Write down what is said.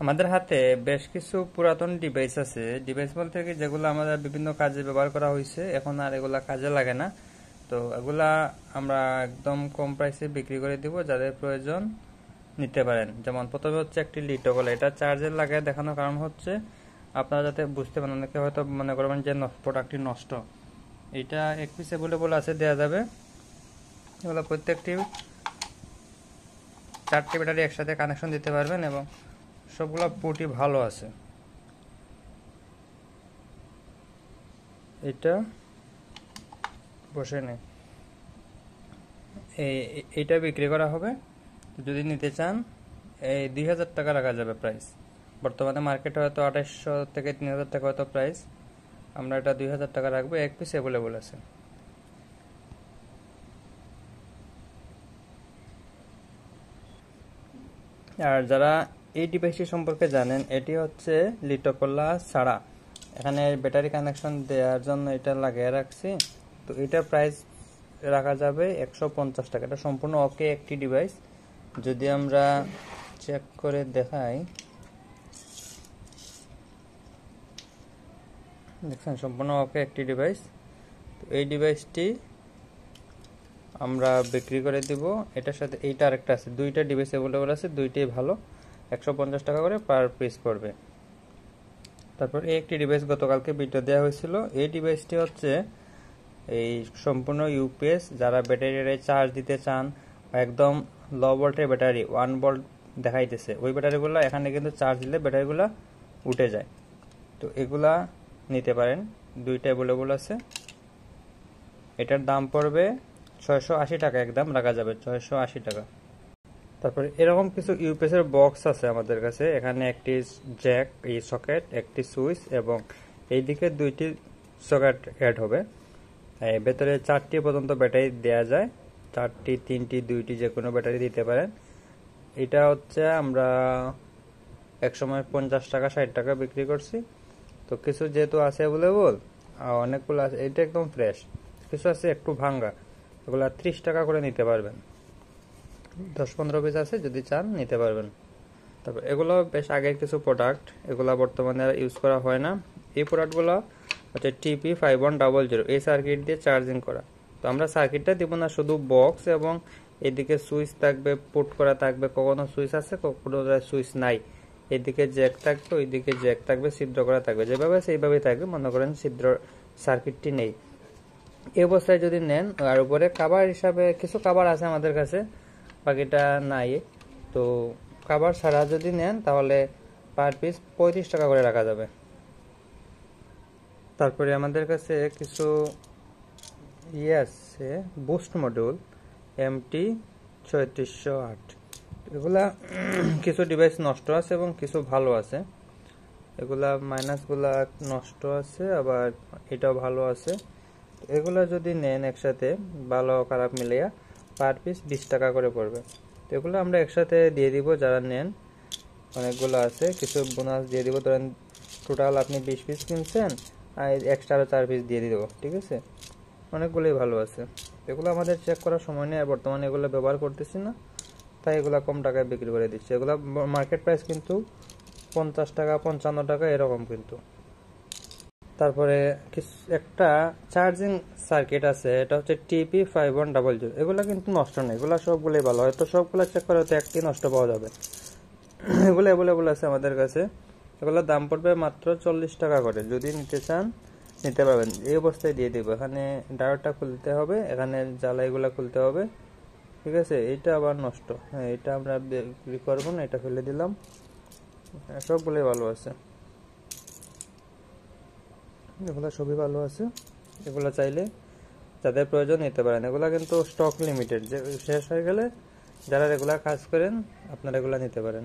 আমাদের হাতে বেশ কিছু পুরাতন ডিভাইস আছে। ডিভাইস বলতে কি যেগুলো আমাদের বিভিন্ন কাজে ব্যবহার করা হয়েছে, এখন আর এগুলা কাজে লাগে না। তো এগুলা আমরা একদম কম প্রাইসে বিক্রি করে দিব, যাদের প্রয়োজন নিতে পারেন। যেমন প্রথমে হচ্ছে একটি লিটোকল, এটা চার্জের লাগে দেখানোর কারণ হচ্ছে আপনারা যাতে বুঝতে পারেন। অনেকে হয়তো মনে করবেন যে প্রোডাক্টটি নষ্ট। এটা এক পিস অ্যাভেলেবল আছে, দেওয়া যাবে। এগুলো প্রত্যেকটি 4টি ব্যাটারি একসাথে কানেকশন দিতে পারবেন এবং সবগুলো পুটি ভালো আছে। এটা বসে নেই, এইটা বিক্রি করা হবে। যদি নিতে চান এই 2000 টাকা রাখা যাবে প্রাইস। বর্তমানে মার্কেটে হয়তো 2800 থেকে 3000 টাকা হয়তো প্রাইস, আমরা এটা 2000 টাকা রাখবো। এক পিস অ্যাভেলেবল আছে। আর যারা এই ডিভাইসটি সম্পর্কে জানেন, এটি হচ্ছে লিটোকোলা ছাড়া, এখানে ব্যাটারি কানেকশন দেওয়ার জন্য এটা লাগিয়ে রাখছি। তো এটার প্রাইস রাখা যাবে 150 টাকা। এটা সম্পূর্ণ ওকে একটি ডিভাইস। যদি আমরা চেক করে দেখাই, দেখছেন সম্পূর্ণ ওকে একটি ডিভাইস। তো এই ডিভাইসটি আমরা বিক্রি করে দিব। এটার সাথে এইটা আরেকটা আছে, দুইটা ডিভাইস অ্যাভেলেবল আছে, দুইটাই ভালো। 150 টাকা করে পার পিস পড়বে। তারপর এই একটি ডিভাইস গতকালকে ভিডিও দেওয়া হয়েছিল। এই ডিভাইসটি হচ্ছে এই সম্পূর্ণ ইউপিএস, যারা ব্যাটারি চার্জ দিতে চান, একদম লো ভোল্টের ব্যাটারি 1 ভোল্ট দেখাইতেছে, ওই ব্যাটারিগুলো এখানে কিন্তু চার্জ দিলে ব্যাটারিগুলো উঠে যায়। তো এগুলা নিতে পারেন, দুইটা অ্যাভেলেবল আছে। এটার দাম পড়বে 680 টাকা, একদম রাখা যাবে 680 টাকা। তারপরে এরকম কিছু ইউপিএস এর বক্স আছে আমাদের কাছে। এখানে একটি জ্যাক, এই সকেট, একটি সুইচ এবং এইদিকে দুইটি সকেট অ্যাড হবে। ভেতরে 4টি পর্যন্ত ব্যাটারি দেওয়া যায়, 4টি, 3টি, 2টি, যে কোনো ব্যাটারি দিতে পারেন। এটা হচ্ছে আমরা একসময় 50 টাকা 60 টাকা বিক্রি করছি। তো কিছু যেহেতু আছে অ্যাভেলেবল, অনেকগুলো আছে, এটা একদম ফ্রেশ। কিছু আছে একটু ভাঙ্গা, এগুলো 30 টাকা করে নিতে পারবেন। 10-15 পিস আছে, যদি চান নিতে পারবেন। তারপর এগুলো বেশ আগের কিছু প্রোডাক্ট, এগুলো বর্তমানে ইউজ করা হয় না। এই প্রোডাক্টগুলো হচ্ছে TP5100, এই সার্কিট দিয়ে চার্জিং করা। তো আমরা সার্কিটটা দিব না, শুধু বক্স এবং এদিকে সুইচ থাকবে, পুট করা থাকবে। কখনো সুইচ আছে, কখনো সুইচ নাই। এদিকে জ্যাক থাকবে, ওইদিকে জ্যাক থাকবে, ছিদ্র করা থাকবে। যেভাবে সেইভাবেই থাকবে, মনে করেন ছিদ্র সার্কিটটি নেই। এই অবস্থায় যদি নেন, আর উপরে কাভার হিসাবে কিছু কাভার আছে আমাদের কাছে, বাকিটা নাই। তো কাভার ছাড়া যদি নেন তাহলে পার পিস 35 টাকা করে রাখা যাবে। তারপরে আমাদের কাছে কিছু আছে, বুস্ট মডিউল MT3608। এগুলা কিছু ডিভাইস নষ্ট আছে এবং কিছু ভালো আছে। এগুলা মাইনাসগুলা নষ্ট আছে, আবার এটাও ভালো আছে। এগুলা যদি নেন একসাথে, ভালো খারাপ মিলিয়া, পার পিস 20 টাকা করে পড়বে। তো এগুলো আমরা একসাথে দিয়ে দিব যারা নেন। অনেকগুলো আছে, কিছু বোনাস দিয়ে দিব। ধরেন টোটাল আপনি 20 পিস কিনছেন, আর এক্সট্রা আরও 4 পিস দিয়ে দিব, ঠিক আছে? অনেকগুলোই ভালো আছে। এগুলো আমাদের চেক করার সময় নেই, আর বর্তমানে এগুলো ব্যবহার করতেছি না, তাই এগুলো কম টাকায় বিক্রি করে দিচ্ছি। এগুলো মার্কেট প্রাইস কিন্তু 50 টাকা 55 টাকা এরকম কিন্তু। তারপরে একটা চার্জিং সার্কিট আছে, এটা হচ্ছে TP5100। এগুলো কিন্তু নষ্ট নেই, এগুলো সবগুলোই ভালো। হয়তো সবগুলো চেক করে হয়তো একটি নষ্ট পাওয়া যাবে। এগুলো অ্যাভেলেবল আছে আমাদের কাছে। এগুলোর দাম পড়বে মাত্র 40 টাকা করে। যদি নিতে চান নিতে পারবেন। এই অবস্থায় দিয়ে দেবো। এখানে ডায়োডটা খুলতে হবে, এখানে জ্বালাইগুলো খুলতে হবে, ঠিক আছে? এইটা আবার নষ্ট, হ্যাঁ, এটা আমরা বিক্রি করবো না, এটা ফেলে দিলাম। সবগুলোই ভালো আছে, এগুলো সবই ভালো আছে। এগুলো চাইলে যাদের প্রয়োজন নিতে পারেন। এগুলো কিন্তু স্টক লিমিটেড, যে শেষ হয়ে গেলে যারা রেগুলার কাজ করেন আপনারা এগুলো নিতে পারেন।